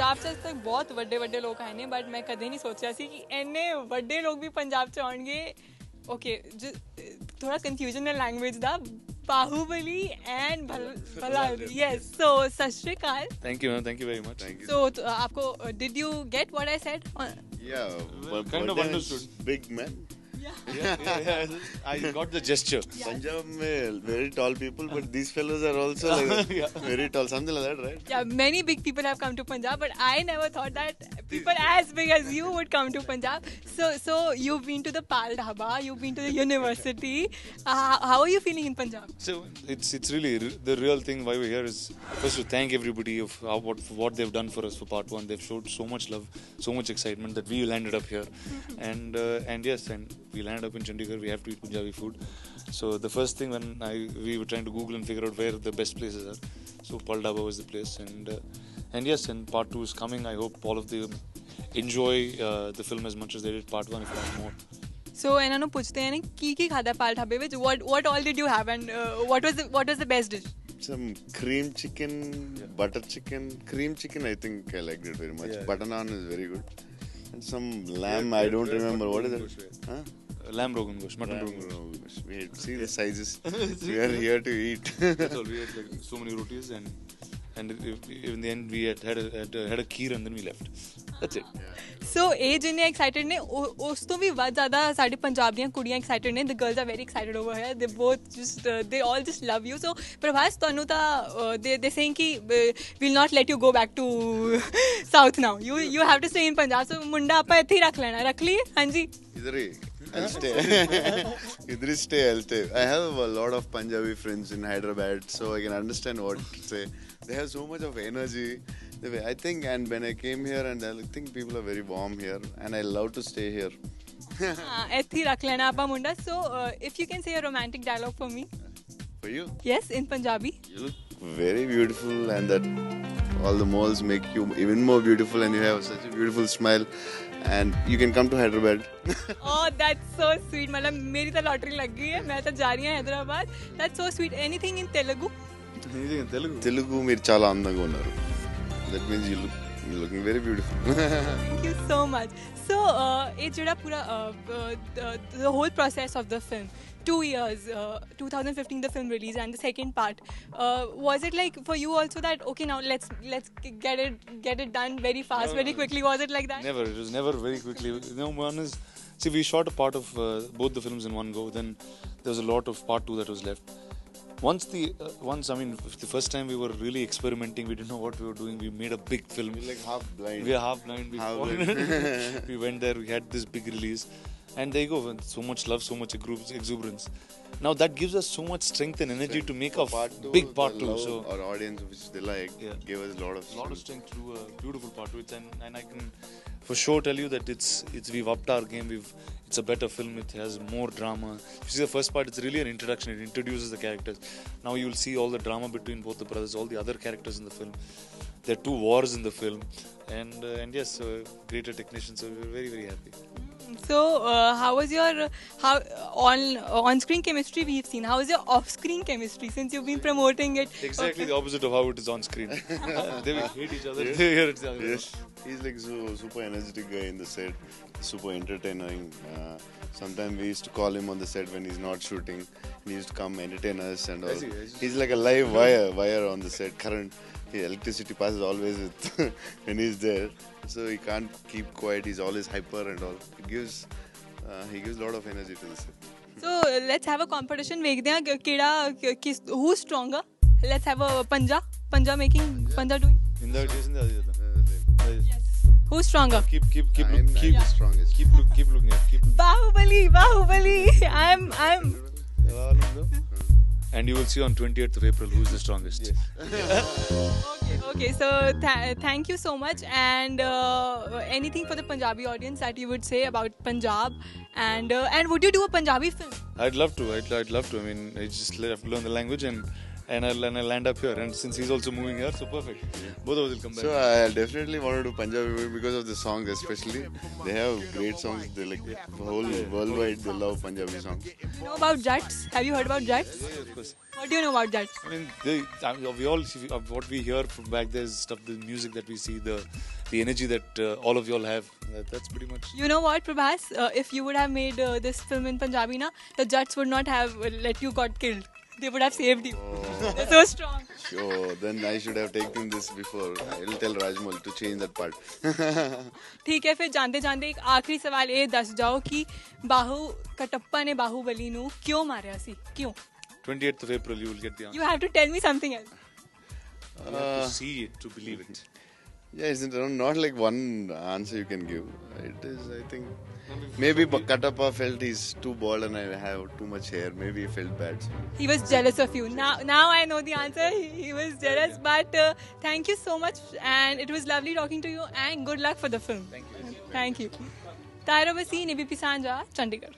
ਪੰਜਾਬ 'ਚ ਤੱਕ ਬਹੁਤ ਵੱਡੇ ਵੱਡੇ ਲੋਕ ਆਏ ਨੇ ਬਟ ਮੈਂ ਕਦੇ ਨਹੀਂ ਸੋਚਿਆ ਸੀ ਕਿ ਇੰਨੇ ਵੱਡੇ ਲੋਕ ਵੀ ਪੰਜਾਬ 'ਚ ਆਉਣਗੇ ਓਕੇ ਥੋੜਾ ਕਨਫਿਊਜ਼ਨ ਹੈ ਲੈਂਗੁਏਜ ਦਾ ਬਾਹੂਬਲੀ ਐਂਡ ਭਲਾ ਯੈਸ ਸੋ ਸਤਿ ਸ਼੍ਰੀ ਅਕਾਲ Thank you, man. Thank you very much. सो आपको did you get what I said Yeah, Kind of understood. Big man. Yeah. I got the gesture. Punjab mein very tall people, but these fellows are also like very tall, something like that, right? Yeah, many big people have come to Punjab, but I never thought that people as big as you would come to Punjab. So you've been to the Pal Dhaba, you've been to the university. How are you feeling in Punjab? So it's really the real thing why we're here is first to thank everybody of what they've done for us for part one. They've showed so much love, so much excitement that we landed up here, and yes, and we landed up in Chandigarh. We have to eat Punjabi food. So the first thing when we were trying to Google and figure out where the best places are. So Pal Dhaba was the place, and yes, and part 2 is coming. I hope all of them enjoy the film as much as they did part 1, if not more. So ਇਹਨਾਂ ਨੂੰ ਪੁੱਛਦੇ ਆ ਨੇ ਕੀ ਖਾਦਾ ਪਾਲ ਢਾਬੇ ਵਿੱਚ what all did you have and what was the best dish? Some cream chicken, butter chicken. Cream chicken, I think I liked it very much. Yeah. Butter naan is very good. And some lamb, I don't remember. What is it? Huh? Lamb rogan gosh, mutton rogan gosh. Rogan gosh. We had, see the sizes. We are here to eat. That's all. We had like so many rotis and in the end we had a kheer and then we left. That's it. ਸੋ ਇਹ ਜਿੰਨੇ excited ਨੇ ਉਸ ਤੋਂ ਵੀ ਵੱਧ ਜ਼ਿਆਦਾ ਸਾਡੇ ਪੰਜਾਬ ਦੀਆਂ ਕੁੜੀਆਂ ਐਕਸਾਈਟਡ ਨੇ the girls are very excited over here they both just they all just love you so Prabhas ਤੁਹਾਨੂੰ ਤਾਂ ਦੇ ਸੇਇੰਗ ਕਿ will not let you go back to south now you have to stay in Punjab so ਮੁੰਡਾ ਆਪਾਂ ਇੱਥੇ ਹੀ ਰੱਖ ਲੈਣਾ ਰੱਖ ਲਈਏ ਹਾਂਜੀ Idhar hi. I'll stay. Idhar hi stay, I'll stay. I have a lot of Punjabi friends in Hyderabad, so I can understand what to say. They have so much of energy. I think, and when I came here, and I think people are very warm here, and I love to stay here. ਇੱਥੇ ਹੀ ਰੱਖ ਲੈਣਾ ਆਪਾਂ ਮੁੰਡਾ so if you can say a romantic dialogue for me For you? Yes in Punjabi You look very beautiful, and that all the malls make you even more beautiful, and you have such a beautiful smile, and you can come to Hyderabad. Oh, that's so sweet. मतलब मेरी तो lottery लग गई है मैं तो जा रही हूँ Hyderabad that's so sweet anything in Telugu Anything in Telugu? Telugu మీరు చాలా అందంగా ఉన్నారు. That means you're looking very beautiful. thank you so much so ये जड़ा पूरा the whole process of the film 2 years 2015 the film release and the second part was it like for you also that okay now let's get it done very fast very quickly was it like that Never. It was never very quickly. No, one is see we shot a part of both the films in one go. Then there was a lot of part 2 that was left. Once I mean the first time we were really experimenting, we didn't know what we were doing. We made a big film. You're like half blind. We are half blind. We went there. We had this big release, and there you go. So much love, so much exuberance. Now that gives us so much strength and energy to make a big part 2. So our audience, which they like, gave us a lot of strength to do a beautiful part 2. And I can for sure tell you that we've upped our game. It's a better film. It has more drama. You see the first part, it's really an introduction. It introduces the characters. Now you'll see all the drama between both the brothers, all the other characters in the film. There are 2 wars in the film, and yes, greater technicians. So we're very very happy. So how was your on-screen chemistry we've seen? How is your off-screen chemistry since you've been promoting it? Exactly the opposite of how it is on screen. They will hate each other. They hear each other. Yes, he's like super energetic guy in the set, super entertaining. Sometimes we used to call him on the set when he's not shooting. He used to come entertain us and all. I see. He's like a live wire on the set. Current electricity passes always with when he's there, so he can't keep quiet. He's always hyper and all. He gives a lot of energy to the set. So let's have a competition. देखते हैं केड़ा who's stronger. Let's have a panja making panja doing. In the Jason the other. Who's stronger? Keep I'm the strongest. keep looking at. Bahubali. I'm. And you will see on 28th of April who is the strongest. Yes. Okay. So thank you so much. And anything for the Punjabi audience that you would say about Punjab? And would you do a Punjabi film? I'd love to. I mean, I just have to learn the language and I'll land up here. And since he's also moving here, so perfect. Both of us will come back. So I definitely want to do Punjabi movie because of the songs, especially. They have great songs. They like whole worldwide. They love Punjabi songs. You know about Jats? Have you heard about Jats? Yeah, of course. What do you know about Jats? I mean, we all what we hear from back there is stuff, the music that we see, the energy that all of you all have. That's pretty much. You know what, Prabhas? If you would have made this film in Punjabi, na, the Jats would not have let you got killed. They would have saved you. They're so strong. Oh, then I should have taken this before. I'll tell Rajmal to change that part. ठीक है, फिर जानते जानते एक आखिरी सवाल ये दस जाओ कि कटप्पा ने बाहुबली नू क्यों मारिया सी? क्यों? 28th of April, you will get the answer. You have to tell me something else. You have to see it to believe it. Yeah, it's not like one answer you can give. It is, I think, maybe Katappa felt he's too bald and I have too much hair. Maybe he felt bad. So. He was jealous of you. Now I know the answer. He was jealous. But thank you so much, and it was lovely talking to you. And good luck for the film. Thank you. Thank you. Tyra Vasin, ABP Sanja, Chandigarh.